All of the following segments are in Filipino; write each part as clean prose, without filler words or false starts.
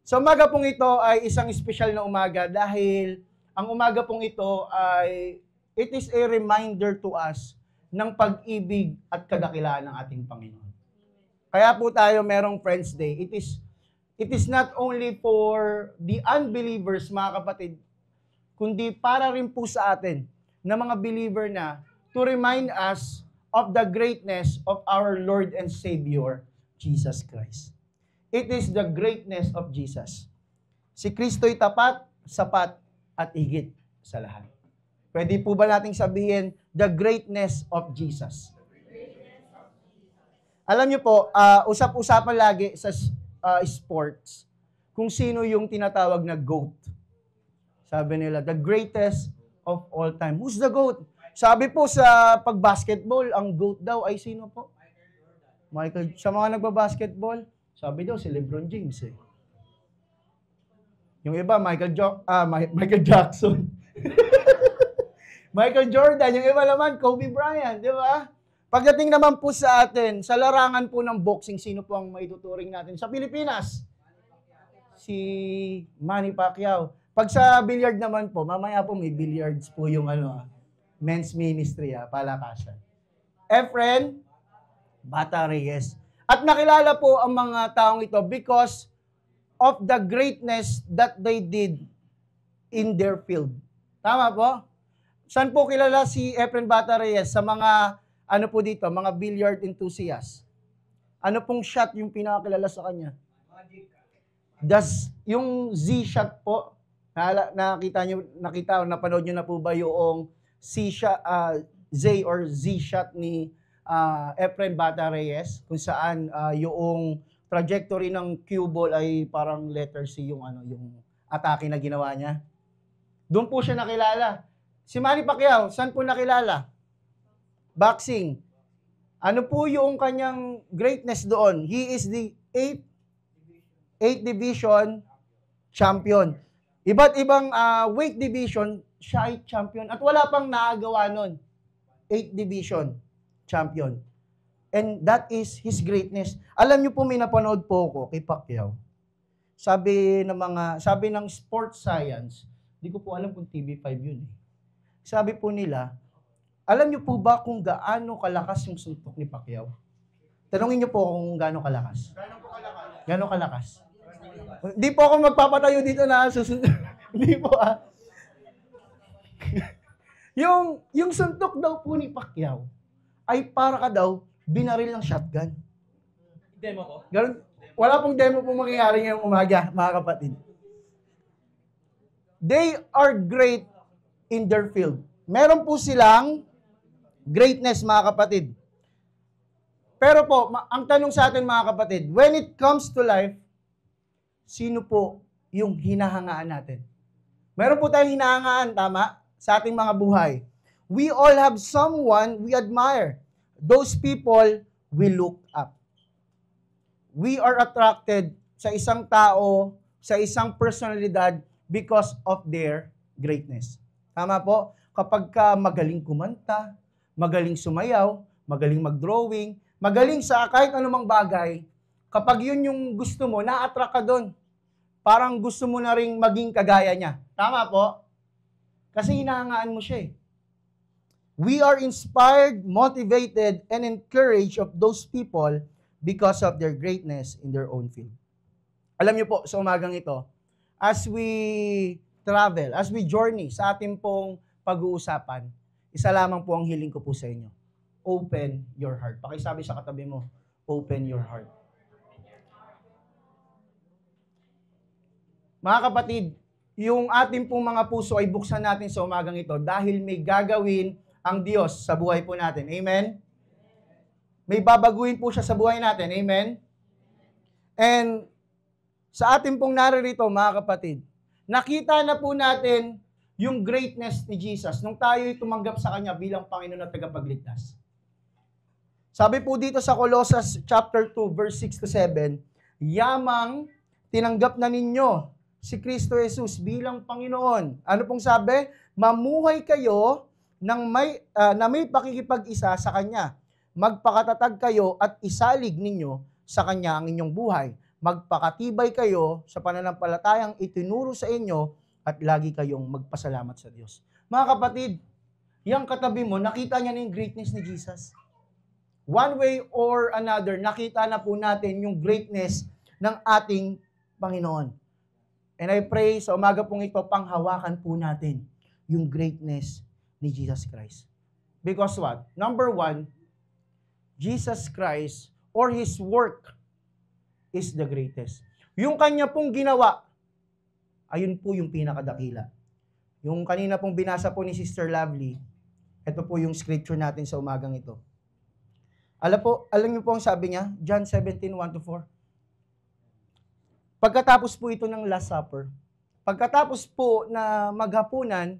Sa umaga pong ito ay isang espesyal na umaga dahil ang umaga pong ito ay it is a reminder to us ng pag-ibig at kadakilaan ng ating Panginoon. Kaya po tayo merong Friends Day. It is not only for the unbelievers, mga kapatid, kundi para rin po sa atin na mga believer na to remind us of the greatness of our Lord and Savior, Jesus Christ. It is the greatness of Jesus. Si Kristo'y tapat, sapat, at higit sa lahat. Pwede po ba nating sabihin, the greatness of Jesus? Alam niyo po, usap-usapan lagi sa sports kung sino yung tinatawag na GOAT. Sabi nila, the greatest of all time. Who's the GOAT? Sabi po sa pag-basketball, ang GOAT daw ay sino po? Michael. Sa mga nagba-basketball, sabi daw si LeBron James eh. Yung iba, Michael Jackson. Michael Jordan. Yung iba naman, Kobe Bryant. Di ba? Pagdating naman po sa atin, sa larangan po ng boxing, sino po ang maituturing natin? Sa Pilipinas, si Manny Pacquiao. Pag sa billiard naman po, mamaya po may billiards po yung men's ministry, palakasan. Efren Bata Reyes. At nakilala po ang mga taong ito because of the greatness that they did in their field. Tama po? Saan po kilala si Efren Bata Reyes? Sa mga, po dito, mga billiard enthusiasts. Ano pong shot yung pinakakilala sa kanya? Yung Z-shot po, napanood nyo na po ba yung Z or Z-shot ni Efren Bata Reyes, kung saan yung trajectory ng cue ball ay parang letter C yung atake na ginawa niya. Doon po siya nakilala. Si Manny Pacquiao, saan po nakilala? Boxing. Ano po yung kanyang greatness doon? He is the 8th division champion. Iba't ibang weight division, siya ay champion. At wala pang naagawa nun. 8th division champion. And that is his greatness. Alam niyo po, may napanood po ko kay Pacquiao. Sabi ng sports science, hindi ko po alam kung TV5 yun eh. Sabi po nila, alam niyo po ba kung gaano kalakas yung suntok ni Pacquiao? Tanungin niyo po kung gaano kalakas. Gaano kalakas? Hindi po ako magpapatayo dito na susunod. Hindi po yung suntok daw po ni Pacquiao ay para ka daw binaril ng shotgun. Demo ko? Ganun, wala pong demo po mangyayari ngayong umaga, mga kapatid. They are great in their field. Meron po silang greatness, mga kapatid. Pero po, ang tanong sa atin, mga kapatid, when it comes to life, sino po yung hinahangaan natin? Meron po tayong hinahangaan, tama? Sa ating mga buhay. We all have someone we admire. Those people we look up. We are attracted sa isang tao, sa isang personalidad because of their greatness. Tama po? Kapag ka magaling kumanta, magaling sumayaw, magaling mag-drawing, magaling sa kahit anumang bagay, kapag yun yung gusto mo, na-attract ka doon. Parang gusto mo na ring maging kagaya niya. Tama po? Kasi hinahangaan mo siya eh. We are inspired, motivated, and encouraged of those people because of their greatness in their own field. Alam niyo po, sa umagang ito, as we travel, as we journey sa ating pong pag-uusapan, isa lamang po ang hiling ko po sa inyo. Open your heart. Pakisabi sa katabi mo, open your heart. Mga kapatid, yung ating pong mga puso ay buksan natin sa umagang ito dahil may gagawin ang Diyos sa buhay po natin. Amen? May babaguhin po siya sa buhay natin. Amen? And sa ating pong naririto, mga kapatid, nakita na po natin yung greatness ni Jesus nung tayo'y tumanggap sa Kanya bilang Panginoon at tagapagligtas. Sabi po dito sa Colossus chapter 2, verse 6 to 7, yamang tinanggap na ninyo si Kristo Jesus bilang Panginoon. Ano pong sabi? Mamuhay kayo na may pakikipag-isa sa Kanya. Magpakatatag kayo at isalig ninyo sa Kanya ang inyong buhay. magpakatibay kayo sa pananampalatayang itinuro sa inyo at lagi kayong magpasalamat sa Diyos. Mga kapatid, yung katabi mo, nakita niya na yung greatness ni Jesus. One way or another, nakita na po natin yung greatness ng ating Panginoon. And I pray sa umaga pong ito, panghawakan po natin yung greatness ni Jesus Christ. Because what? Number one, Jesus Christ or His work is the greatest. Yung kanya pong ginawa, ayun po yung pinakadakila. Yung kanina pong binasa po ni Sister Lovely, ito po yung scripture natin sa umagang ito. Alam niyo po ang sabi niya, John 17:1-4. Pagkatapos po ito ng Last Supper, pagkatapos po na maghapunan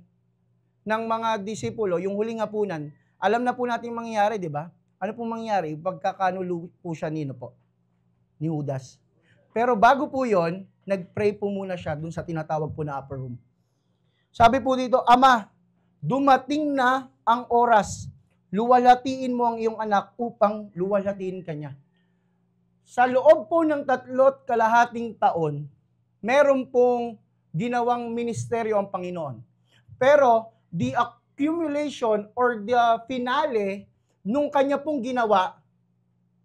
ng mga disipulo, yung huling hapunan, alam na po natin mangyayari, di ba? Ano pong mangyayari? Pagkakanulo po siya ni Judas. Pero bago po yon, nag-pray po muna siya dun sa tinatawag po na upper room. Sabi po dito, Ama, dumating na ang oras. Luwalhatiin mo ang iyong anak upang luwalhatiin ka niya. Sa loob po ng 3.5 taon, meron pong ginawang ministeryo ang Panginoon. Pero the accumulation or the finale nung kanya pong ginawa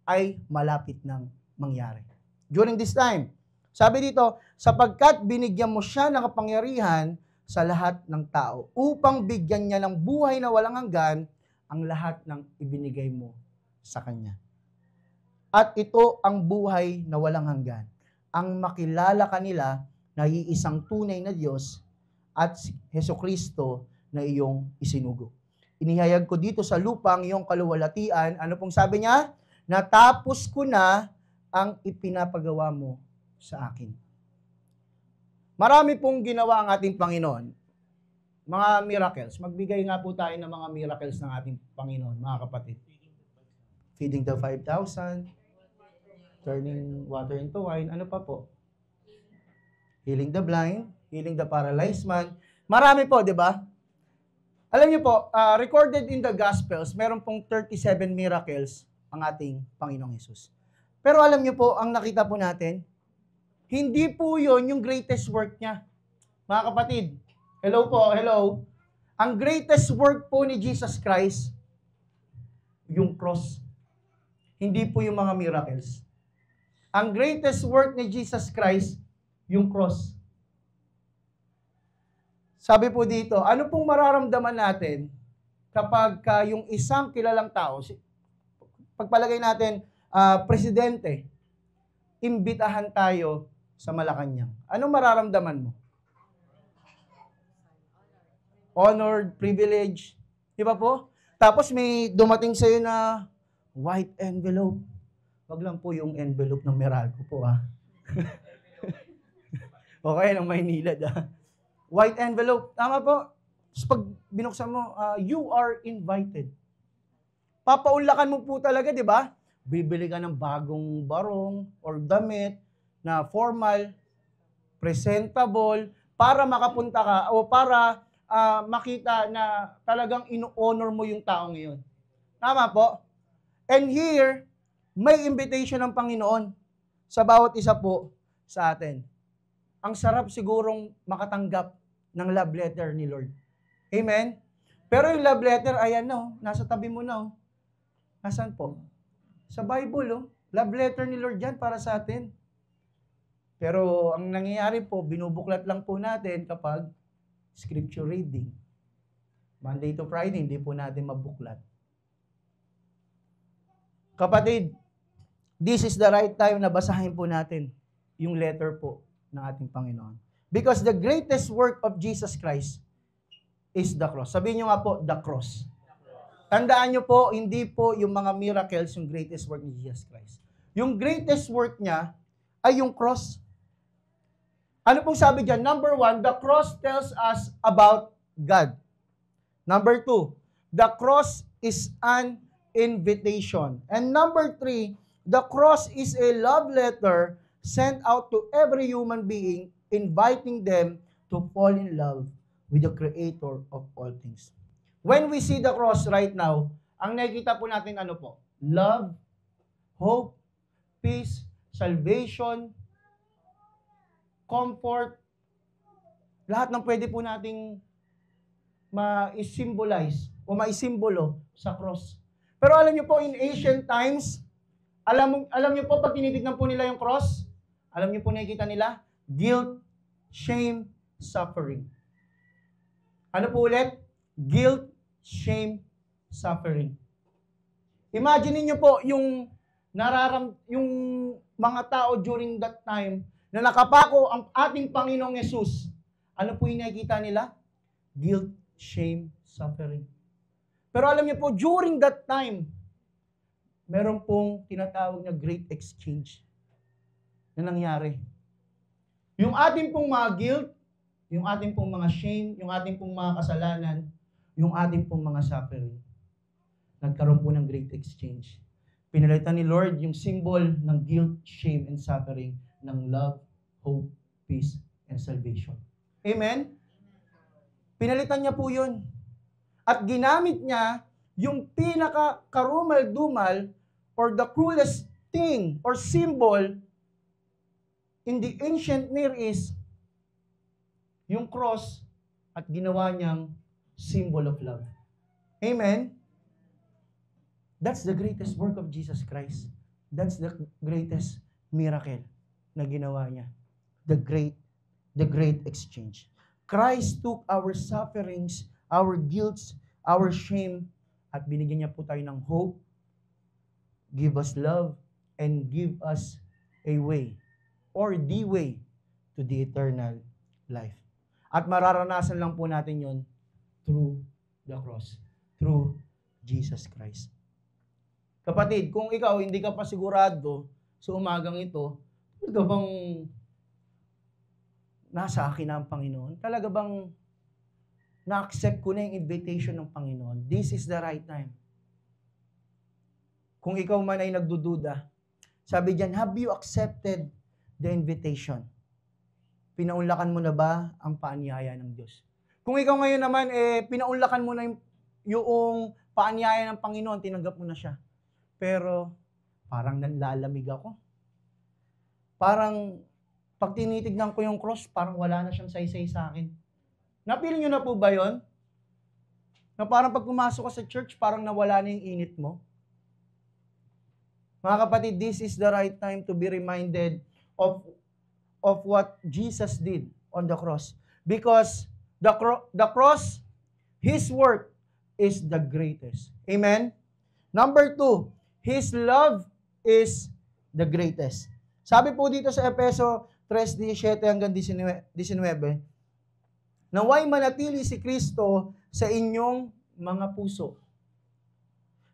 ay malapit nang mangyari. During this time, sabi dito, sapagkat binigyan mo siya ng kapangyarihan sa lahat ng tao upang bigyan niya ng buhay na walang hanggan ang lahat ng ibinigay mo sa kanya. At ito ang buhay na walang hanggan, ang makilala kanila na iisang tunay na Diyos at si Hesukristo na iyong isinugo. Inihayag ko dito sa lupa ang iyong kaluwalhatian. Ano pong sabi niya? Natapos ko na ang ipinapagawa mo sa akin. Marami pong ginawa ang ating Panginoon. Mga miracles. Magbigay nga po tayo ng mga miracles ng ating Panginoon, mga kapatid. Feeding the 5,000, turning water into wine, ano pa po? Healing the blind, healing the paralyzed man. Marami po, di ba? Alam niyo po, recorded in the Gospels, meron pong 37 miracles ang ating Panginoong Hesus. Pero alam niyo po, ang nakita po natin, hindi po yon yung greatest work niya. Mga kapatid, hello po, hello. Ang greatest work po ni Jesus Christ, yung cross. Hindi po yung mga miracles. Ang greatest work ni Jesus Christ, yung cross. Sabi po dito, ano pong mararamdaman natin kapag yung isang kilalang tao, pagpalagay natin, presidente, imbitahan tayo sa Malacanang. Anong mararamdaman mo? Honored, privilege, di ba po? Tapos may dumating sa'yo na white envelope. Wag lang po yung envelope ng Meralco po, ha? Okay, ng Maynilad, ha? White envelope. Tama po. Tapos pag binuksan mo, you are invited. Papaunlakan mo po talaga, di ba? Bibili ka ng bagong barong or damit na formal, presentable, para makapunta ka o para makita na talagang ino-honor mo yung taong iyon. Tama po? And here, may invitation ng Panginoon sa bawat isa po sa atin. Ang sarap sigurong makatanggap ng love letter ni Lord. Amen? Pero yung love letter, ayan no, nasa tabi mo na. Nasaan po? Sa Bible, oh. Love letter ni Lord yan para sa atin. Pero ang nangyayari po, binubuklat lang po natin kapag scripture reading. Monday to Friday, hindi po natin mabuklat. Kapatid, this is the right time na basahin po natin yung letter po ng ating Panginoon. Because the greatest work of Jesus Christ is the cross. Sabihin nyo nga po, the cross. Tandaan nyo po, hindi po yung mga miracles yung greatest work ni Jesus Christ. Yung greatest work niya ay yung cross. Ano pong sabi dyan? Number 1, the cross tells us about God. Number 2, the cross is an invitation. And number 3, the cross is a love letter sent out to every human being, inviting them to fall in love with the Creator of all things. When we see the cross right now, ang nakikita po natin ano po? Love, hope, peace, salvation, comfort, lahat ng pwede po nating ma-symbolize o maisimbolo sa cross. Pero alam niyo po, in ancient times, alam niyo po, pag tinitignan po nila yung cross, alam niyo po nakikita nila? Guilt, shame, suffering. Ano po ulit? Guilt, shame, suffering. Imagine niyo po yung yung mga tao during that time na nakapako ang ating Panginoong Yesus. Ano po yung nakikita nila? Guilt, shame, suffering. Pero alam niyo po, during that time, meron pong tinatawag na great exchange na nangyari. Yung ating pong mga guilt, yung ating pong mga shame, yung ating pong mga kasalanan, yung ating pong mga suffering, nagkaroon po ng great exchange. Pinalitan ni Lord yung symbol ng guilt, shame, and suffering ng love, hope, peace, and salvation. Amen? Pinalitan niya po yun. At ginamit niya yung pinaka-karumal-dumal or the cruelest thing or symbol in the ancient Near East, yung cross, at ginawa niyang symbol of love. Amen? That's the greatest work of Jesus Christ. That's the greatest miracle na ginawa niya. The great exchange. Christ took our sufferings, our guilts, our shame, at binigyan niya po tayo ng hope, give us love, and give us a way, or the way, to the eternal life. At mararanasan lang po natin yon through the cross, through Jesus Christ. Kapatid, kung ikaw hindi ka pa sigurado sa umagang ito, talaga bang nasa akin na ang Panginoon? Talaga bang na-accept ko na yung invitation ng Panginoon? This is the right time. Kung ikaw man ay nagdududa, sabi diyan, have you accepted the invitation? Pinaunlakan mo na ba ang paanyaya ng Diyos? Kung ikaw ngayon naman, pinaunlakan mo na yung paanyaya ng Panginoon, tinanggap mo na siya. Pero, parang nanlalamig ako. Parang, pag tinitignan ko yung cross, parang wala na siyang saysay sa akin. Napili nyo na po ba yon? Na parang pag pumasok ka sa church, parang nawala na yung init mo? Mga kapatid, this is the right time to be reminded of what Jesus did on the cross. Because the cross, His work is the greatest. Amen? Number 2, His love is the greatest. Sabi po dito sa Efeso 3:17 hanggang 19, naway manatili si Kristo sa inyong mga puso,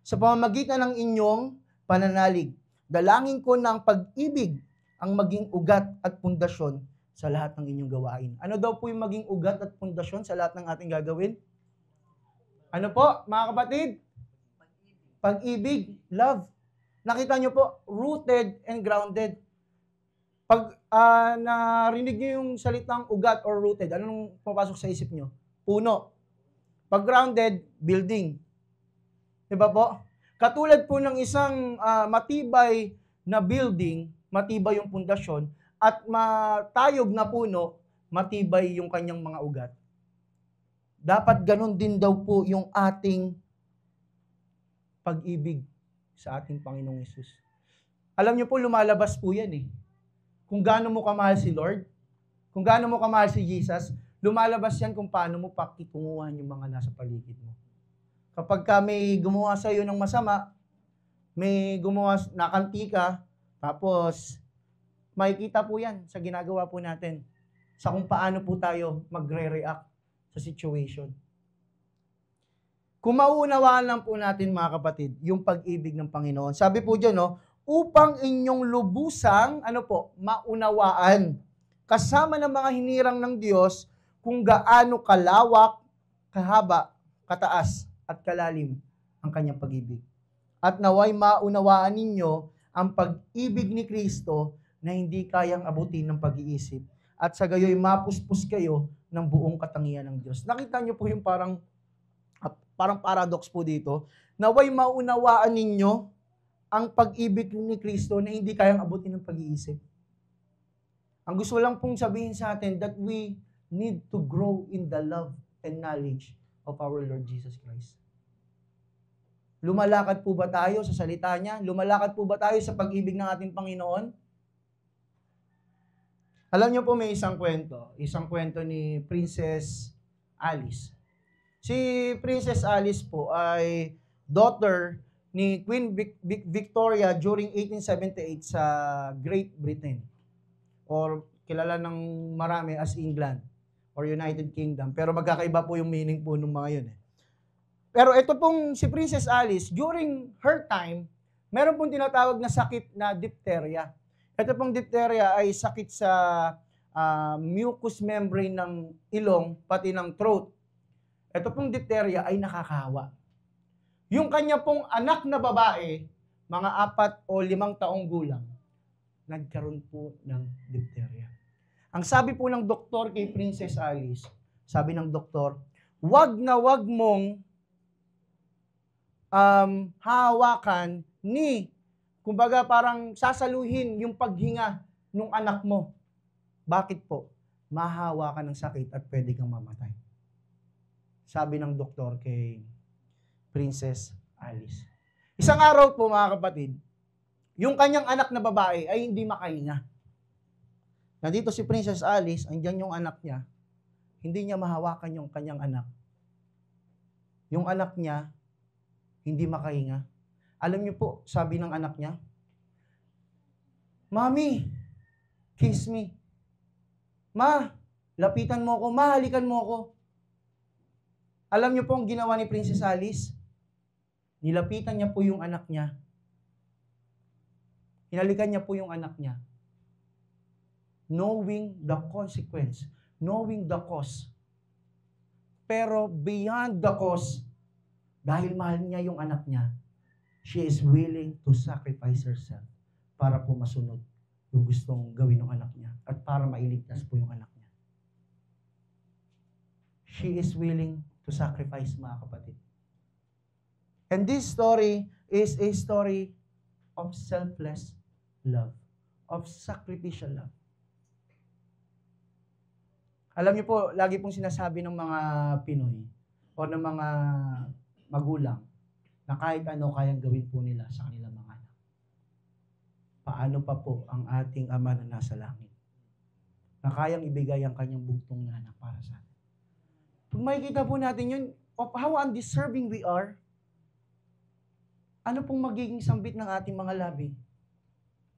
sa pamamagitan ng inyong pananalig. Dalangin ko ng pag-ibig ang maging ugat at pundasyon sa lahat ng inyong gawain. Ano daw po yung maging ugat at pundasyon sa lahat ng ating gagawin? Ano po, mga kapatid? Pag-ibig, love. Nakita nyo po, rooted and grounded. Pag narinig nyo yung salitang ugat or rooted, anong papasok sa isip nyo? Puno. Pag grounded, building. Diba po? Katulad po ng isang matibay na building, matibay yung pundasyon, at matayog na puno, matibay yung kanyang mga ugat. Dapat ganun din daw po yung ating pag-ibig sa ating Panginoong Hesus. Alam niyo po, lumalabas po yan eh. Kung gaano mo kamahal si Lord, kung gaano mo kamahal si Jesus, lumalabas yan kung paano mo pakitunguhan yung mga nasa paligid mo. Kapag may gumawa sa iyo ng masama, may gumawa, nakanti ka, tapos makikita po yan sa ginagawa po natin, sa kung paano po tayo magre-react sa situation. Kung mauunawaan lang po natin mga kapatid, yung pag-ibig ng Panginoon. Sabi po dyan, no, upang inyong lubusang, maunawaan, kasama ng mga hinirang ng Diyos, kung gaano kalawak, kahaba, kataas, at kalalim ang kanyang pag-ibig. At naway maunawaan ninyo ang pag-ibig ni Kristo na hindi kayang abutin ng pag-iisip. At sa gayoy mapuspos kayo ng buong katangian ng Diyos. Nakita niyo po yung parang paradox po dito. Naway maunawaan ninyo ang pag-ibig ni Kristo na hindi kayang abutin ng pag-iisip. Ang gusto lang pong sabihin sa atin that we need to grow in the love and knowledge of our Lord Jesus Christ. Lumalakad po ba tayo sa salita niya? Lumalakad po ba tayo sa pag-ibig ng ating Panginoon? Alam niyo po may isang kwento ni Princess Alice. Si Princess Alice po ay daughter ni Queen Victoria during 1878 sa Great Britain, or kilala ng marami as England or United Kingdom. Pero magkakaiba po yung meaning po ng mga yun. Pero ito pong si Princess Alice, during her time, meron pong tinatawag na sakit na diphtheria. Ito pong diphtheria ay sakit sa mucous membrane ng ilong, pati ng throat. Ito pong diphtheria ay nakakahawa. Yung kanya pong anak na babae, mga 4 o 5 taong gulang, nagkaroon po ng diphtheria. Ang sabi po ng doktor kay Princess Alice, sabi ng doktor, wag na wag mong hawakan ni, kumbaga parang sasaluhin yung paghinga ng anak mo. Bakit po? Mahawa ka ng sakit at pwede kang mamatay. Sabi ng doktor kay Princess Alice. Isang araw po mga kapatid, yung kanyang anak na babae ay hindi makahinga. Nandito si Princess Alice, andyan yung anak niya, hindi niya mahawakan yung kanyang anak. Yung anak niya, hindi makahinga. Alam niyo po, sabi ng anak niya, Mami, kiss me. Ma, lapitan mo ako. Ma, halikan mo ako. Alam niyo po ang ginawa ni Princess Alice? Nilapitan niya po yung anak niya. Hinalikan niya po yung anak niya. Knowing the consequence, knowing the cause. Pero beyond the cause, dahil mahal niya yung anak niya, she is willing to sacrifice herself para po masunod yung gustong gawin ng anak niya at para mailigtas po yung anak niya. She is willing to sacrifice, mga kapatid. And this story is a story of selfless love, of sacrificial love. Alam niyo po, lagi pong sinasabi ng mga Pinoy o ng mga magulang na kahit ano kayang gawin po nila sa kanilang mga anak. Paano pa po ang ating Ama na nasa langit na kayang ibigay ang kanyang bugtong na anak para sa atin? Pag makikita po natin yun, of how undeserving we are, ano pong magiging sambit ng ating mga labi?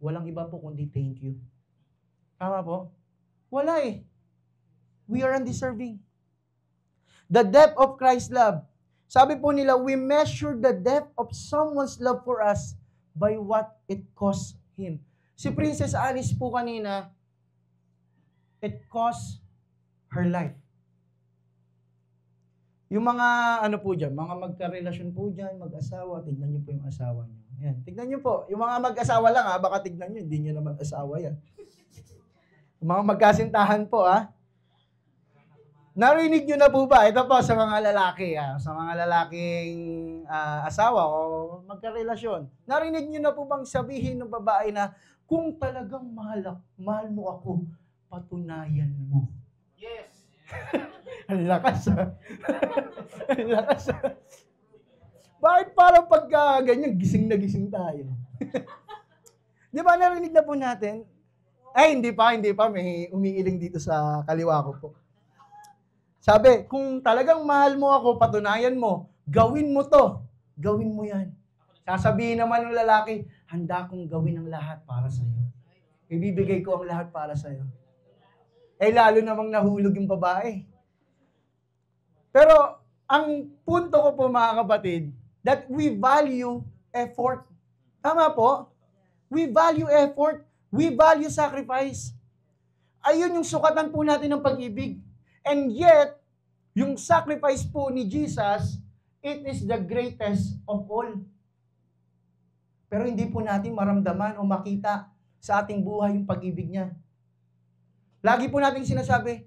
Walang iba po kundi thank you. Tama po? Wala eh. We are undeserving. The depth of Christ's love. Sabi po nila, we measure the depth of someone's love for us by what it cost him. Si Princess Alice po kanina, it cost her life. Yung mga ano po dyan, mga magkarelasyon po dyan, mag-asawa, tignan nyo po yung asawa nyo. Yan, tignan nyo po. Yung mga mag-asawa lang baka tignan nyo, hindi nyo naman asawa yan. Yung mga magkasintahan po narinig nyo na po ba? Ito po sa mga lalaki, sa mga lalaking asawa o magkarelasyon. Narinig nyo na po bang sabihin ng babae na, kung talagang mahal mo ako, patunayan mo. Yes! Ang lakas Ang lakas Bakit parang pagka ganyan, gising na gising tayo? Di ba narinig na po natin? Ay, hindi pa. May umiiling dito sa kaliwa ko po. Sabi, kung talagang mahal mo ako, patunayan mo. Gawin mo to. Gawin mo yan. Sasabihin naman ng lalaki, handa kong gawin ang lahat para sa'yo. Ibibigay ko ang lahat para sa'yo. Eh, lalo namang nahulog yung babae. Pero, ang punto ko po mga kapatid, that we value effort. Tama po? We value effort. We value sacrifice. Ayun yung sukatan po natin ng pag-ibig. And yet, yung sacrifice po ni Jesus, it is the greatest of all. Pero hindi po natin maramdaman o makita sa ating buhay yung pag-ibig niya. Lagi po natin sinasabi,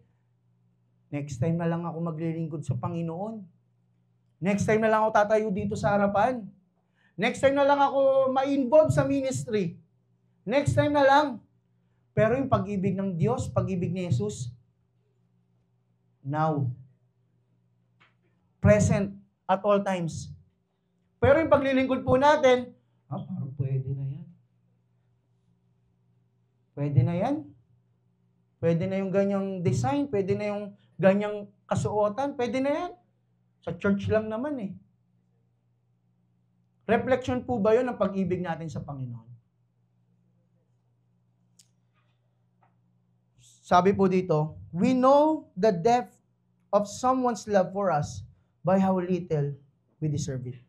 next time na lang ako maglilingkod sa Panginoon. Next time na lang ako tatayo dito sa harapan. Next time na lang ako ma-involve sa ministry. Next time na lang. Pero yung pag-ibig ng Diyos, pag-ibig ni Jesus, now. Present at all times. Pero yung paglilingkod po natin, parang pwede na yan. Pwede na yan. Pwede na yung ganyang design, pwede na yung ganyang kasuotan, pwede na yan. Sa church lang naman eh. Reflection po ba yun ng pag-ibig natin sa Panginoon? Sabi po dito, we know the depth of someone's love for us by how little we deserve it.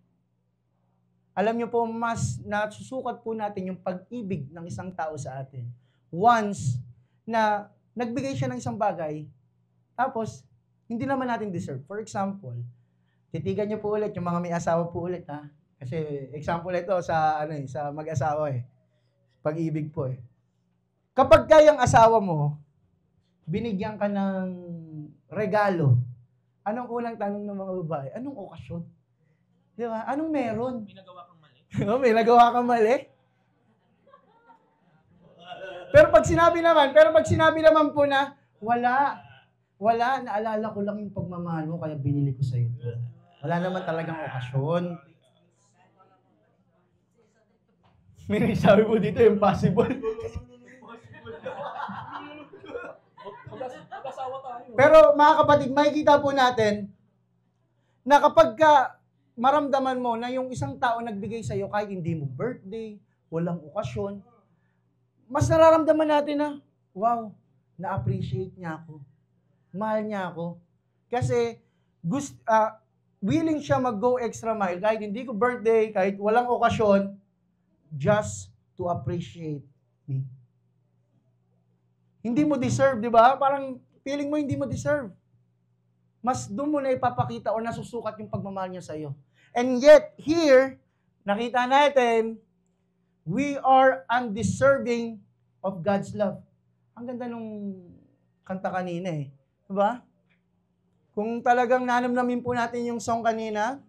Alam niyo po, mas nasusukat po natin yung pag-ibig ng isang tao sa atin. Once na nagbigay siya ng isang bagay, tapos hindi naman natin deserve. For example, titigan niyo po ulit yung mga may asawa po ulit ha. Kasi example ito sa sa mag-asawa eh. Pag-ibig po eh. Kapag kayang asawa mo, binigyan ka ng regalo, anong unang tanong ng mga babae? Anong okasyon? Di ba? Anong meron? May nagawa kang mali. May nagawa kang mali? Pero pag sinabi naman po na, wala, naalala ko lang yung pagmamahal mo, kaya binili ko sa ito. Wala naman talagang okasyon. May sabi po dito, impossible. Mag-asawa tayo. Pero mga kapatid, makikita po natin na kapag maramdaman mo na yung isang tao nagbigay sa iyo kahit hindi mo birthday, walang okasyon, mas nararamdaman natin na, wow, na-appreciate niya ako. Mahal niya ako. Kasi willing siya mag-go extra mile kahit hindi ko birthday, kahit walang okasyon, just to appreciate me. Hindi mo deserve, di ba? Parang feeling mo hindi mo deserve. Mas doon mo na ipapakita o nasusukat yung pagmamahal niya sa iyo. And yet, here, nakita natin, we are undeserving of God's love. Ang ganda nung kanta kanina eh. Diba? Kung talagang nanamnamin po natin yung song kanina,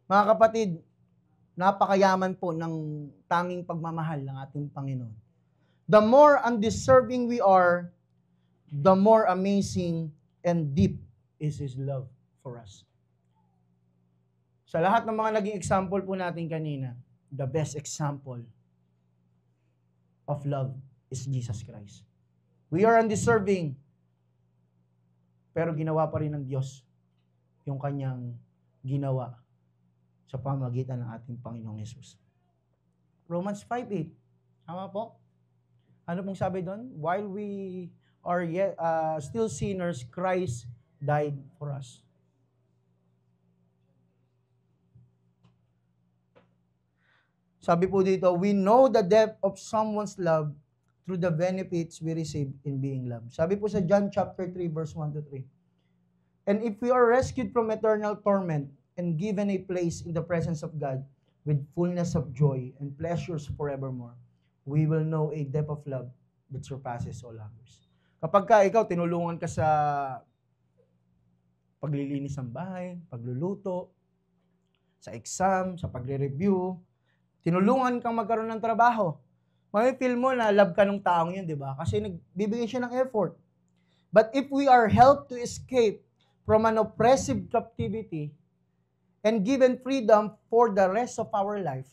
mga kapatid, napakayaman po ng tanging pagmamahal ng ating Panginoon. The more undeserving we are, the more amazing and deep is His love for us. Sa lahat ng mga naging example po natin kanina, the best example of love is Jesus Christ. We are undeserving, pero ginawa pa rin ng Diyos yung kanyang ginawa sa pamagitan ng ating Panginoong Yesus. Romans 5:8. Tama po? Ano pong sabi doon? While we are yet, still sinners, Christ died for us. Sabi po dito, we know the depth of someone's love through the benefits we receive in being loved. Sabi po sa John chapter 3, verse 1-3. And if we are rescued from eternal torment and given a place in the presence of God with fullness of joy and pleasures forevermore, we will know a depth of love that surpasses all others. Kapag ikaw, tinulungan ka sa paglilinis ng bahay, pagluluto, sa exam, sa pagre-review, tinulungan kang magkaroon ng trabaho, may feel mo na love ka ng taong yun, di ba? Kasi nagbibigay siya ng effort. But if we are helped to escape from an oppressive captivity and given freedom for the rest of our life,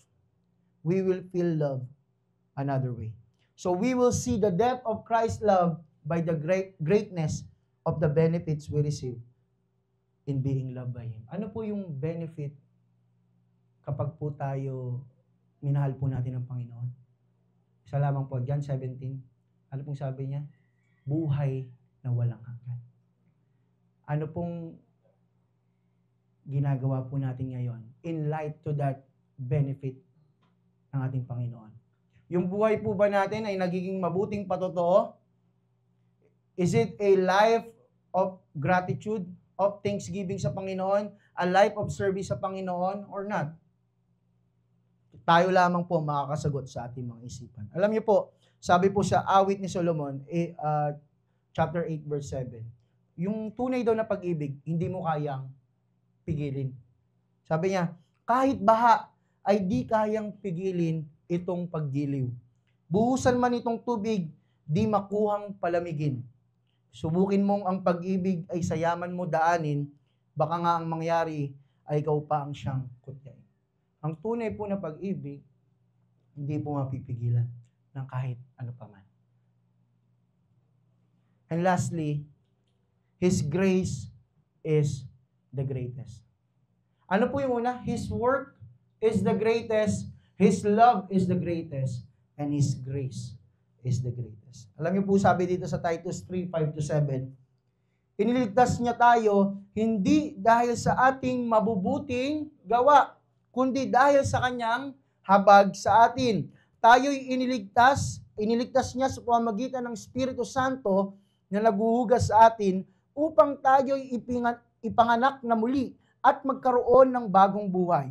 we will feel love another way. So we will see the depth of Christ's love by the greatness of the benefits we receive in being loved by Him. Ano po yung benefit kapag po tayo minahal po natin ang Panginoon? Isa lamang po, John 17. Ano pong sabi niya? Buhay na walang hanggan. Ano pong ginagawa po natin ngayon in light to that benefit ng ating Panginoon? Yung buhay po ba natin ay nagiging mabuting patotoo? Is it a life of gratitude, of thanksgiving sa Panginoon? A life of service sa Panginoon or not? Tayo lamang po makakasagot sa ating mga isipan. Alam niyo po, sabi po sa awit ni Solomon, chapter 8, verse 7, yung tunay daw na pag-ibig, hindi mo kayang pigilin. Sabi niya, kahit baha ay di kayang pigilin itong paggiliw. buhusan man itong tubig, di makuhang palamigin. Subukin mong ang pag-ibig ay sa yaman mo daanin, baka nga ang mangyari ay ikaw pa ang siyang kutyain. Ang tunay po na pag-ibig, hindi po mapipigilan ng kahit ano pa man. And lastly, His grace is the greatest. Ano po yung una? His work is the greatest, His love is the greatest, and His grace is the greatest. Alam niyo po, sabi dito sa Titus 3:5-7, iniligtas niya tayo hindi dahil sa ating mabubuting gawa, kundi dahil sa kanyang habag sa atin. Tayo'y iniligtas niya sa pamamagitan ng Espiritu Santo na naguhugas sa atin upang tayo'y ipanganak na muli at magkaroon ng bagong buhay.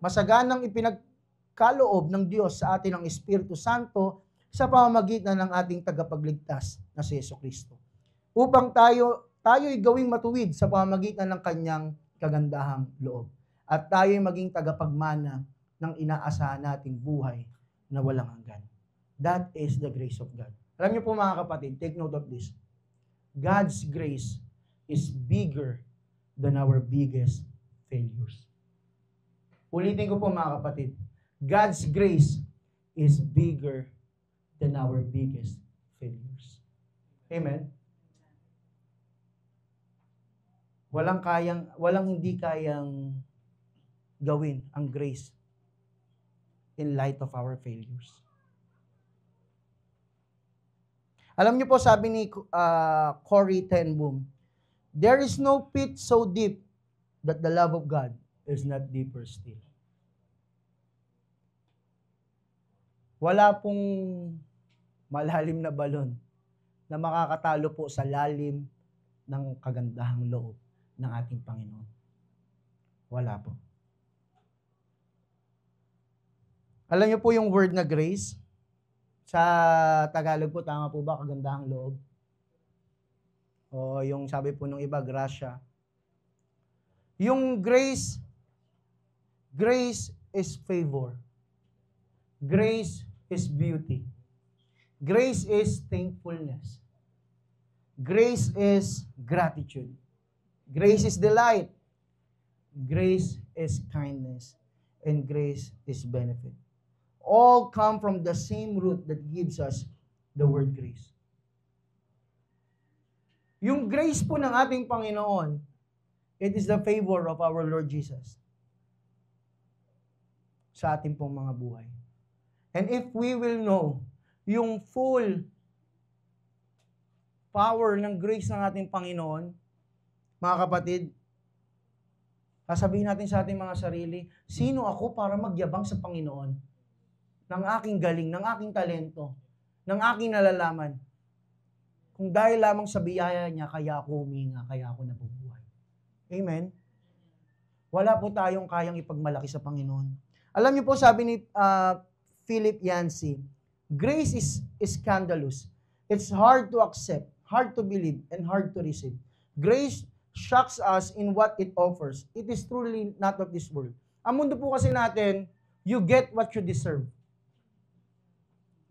Masaganang ipinagkaloob ng Diyos sa atin ang Espiritu Santo sa pamamagitan ng ating tagapagligtas na si Jesucristo. Upang tayo'y gawing matuwid sa pamamagitan ng kanyang kagandahang loob. At tayo'y maging tagapagmana ng inaasahan nating buhay na walang hanggan. That is the grace of God. Alam niyo po mga kapatid, take note of this. God's grace is bigger than our biggest failures. Ulitin ko po mga kapatid, God's grace is bigger than our biggest failures. Amen? Walang hindi kayang gawin ang grace in light of our failures. Alam niyo po, sabi ni Corrie ten Boom, there is no pit so deep that the love of God is not deeper still. Wala pong malalim na balon na makakatalo po sa lalim ng kagandahang loob ng ating Panginoon. Wala po. Alam niyo po yung word na grace? Sa Tagalog po, tama po ba, kagandahang loob? O yung sabi po ng iba, grasya. Yung grace is favor. Grace is beauty. Grace is thankfulness. Grace is gratitude. Grace is delight. Grace is kindness. And grace is benefit. All come from the same root that gives us the word grace. Yung grace po ng ating Panginoon, it is the favor of our Lord Jesus sa ating pong mga buhay. And if we will know yung full power ng grace ng ating Panginoon, mga kapatid, sasabihin natin sa ating mga sarili, sino ako para magyabang sa Panginoon? Ng aking galing, ng aking talento, ng aking nalalaman. Kung dahil lamang sa biyaya niya, kaya ako huminga, kaya ako nabubuhay. Amen? Wala po tayong kayang ipagmalaki sa Panginoon. Alam niyo po, sabi ni Philip Yancey, grace is scandalous. It's hard to accept, hard to believe, and hard to receive. Grace shocks us in what it offers. It is truly not of this world. Ang mundo po kasi natin, you get what you deserve.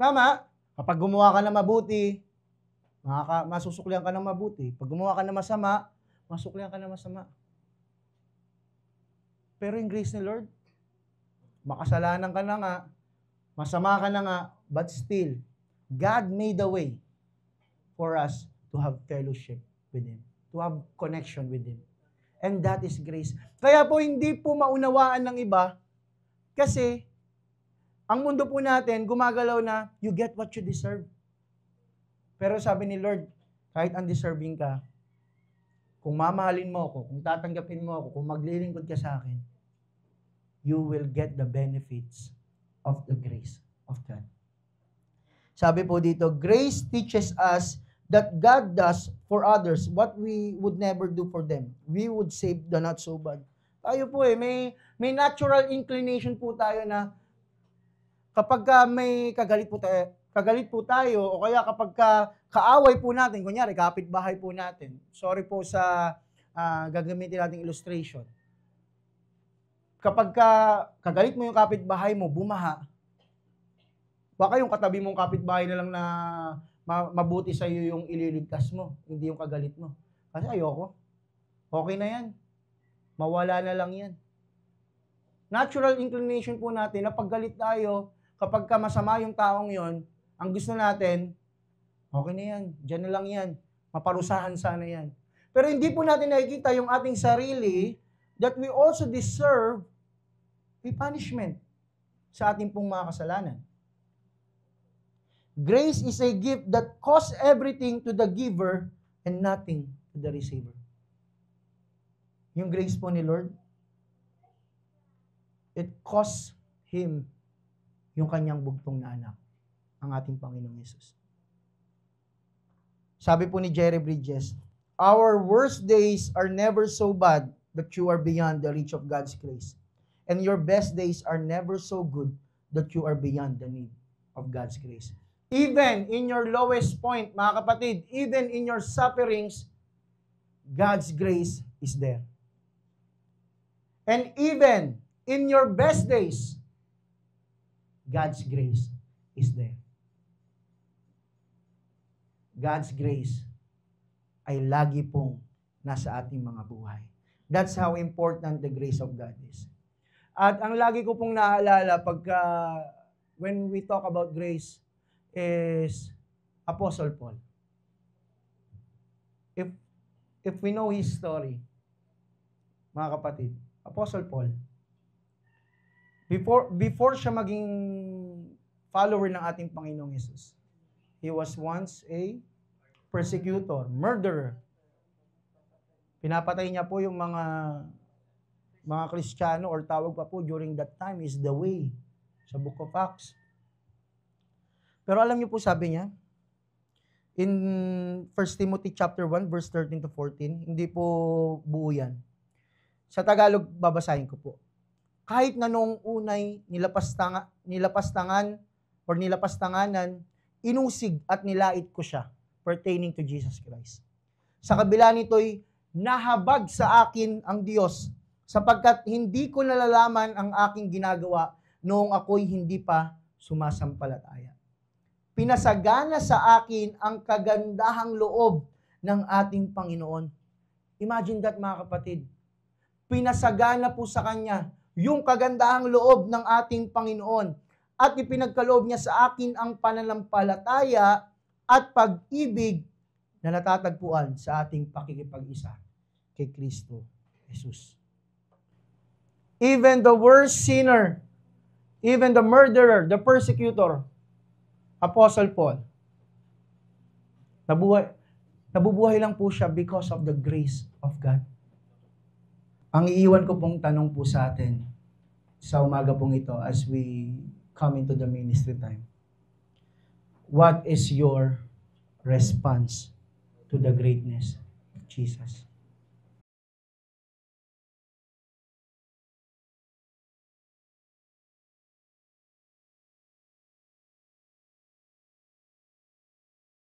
Tama? Kapag gumawa ka na mabuti, masusuklihan ka na mabuti. Pag gumawa ka na masama, masuklihan ka na masama. Pero yung grace ni Lord, makasalanan ka na nga, masama ka na nga, but still, God made a way for us to have fellowship with Him, to have connection with Him. And that is grace. Kaya po hindi po maunawaan ng iba, kasi ang mundo po natin, gumagalaw na, you get what you deserve. Pero sabi ni Lord, kahit undeserving ka, kung mamahalin mo ako, kung tatanggapin mo ako, kung maglilingkod ka sa akin, you will get the benefits of the grace of God. Sabi po dito, grace teaches us that God does for others what we would never do for them. We would save the not so bad. Tayo po may natural inclination po tayo na kapag may kagalit po tayo, o kaya kapag kaaway po natin, kunyari, kapitbahay po natin, sorry po sa gagamitin nating illustration. Kapag kagalit mo yung kapitbahay mo, bumaha, Baka yung katabi mong kapitbahay na lang na mabuti sa iyo yung ililigtas mo, hindi yung kagalit mo. Kasi ayoko. Okay na yan. Mawala na lang yan. Natural inclination po natin na paggalit tayo, kapag ka masama yung taong yon, ang gusto natin, okay na yan, dyan na lang yan, maparusahan sana yan. Pero hindi po natin nakikita yung ating sarili that we also deserve a punishment sa ating pong mga kasalanan. Grace is a gift that costs everything to the giver and nothing to the receiver. Yung grace po ni Lord, it costs Him yung kanyang bugtong na anak, ang ating Panginoong Yesus. Sabi po ni Jerry Bridges, our worst days are never so bad that you are beyond the reach of God's grace. And your best days are never so good that you are beyond the need of God's grace. Even in your lowest point, mga kapatid, even in your sufferings, God's grace is there. And even in your best days, God's grace is there. God's grace ay lagi pong nasa ating mga buhay. That's how important the grace of God is. At ang lagi ko pong naaalala pagka when we talk about grace is Apostle Paul. If we know his story, mga kapatid, Apostle Paul, before siya maging follower ng ating Panginoong Yesus, he was once a persecutor, murderer. Pinapatay niya po yung mga Kristiyano, or tawag pa po during that time is the way, sa Book of Acts. Pero alam niyo po, sabi niya, in 1 Timothy chapter 1, verse 13 to 14, hindi po buo yan. Sa Tagalog, babasahin ko po. Kahit na noong unay nilapastanganan, inusig at nilait ko siya pertaining to Jesus Christ. Sa kabila nito'y nahabag sa akin ang Diyos, sapagkat hindi ko nalalaman ang aking ginagawa noong ako'y hindi pa sumasampalataya. Pinasagana sa akin ang kagandahang loob ng ating Panginoon. Imagine that, mga kapatid. Pinasagana po sa Kanya yung kagandahang loob ng ating Panginoon at ipinagkaloob niya sa akin ang pananampalataya at pag-ibig na natatagpuan sa ating pakikipag-isa kay Kristo Jesus. Even the worst sinner, even the murderer, the persecutor, Apostle Paul, nabubuhay lang po siya because of the grace of God. Ang iiwan ko pong tanong po sa atin sa umaga pong ito as we come into the ministry time. What is your response to the greatness of Jesus?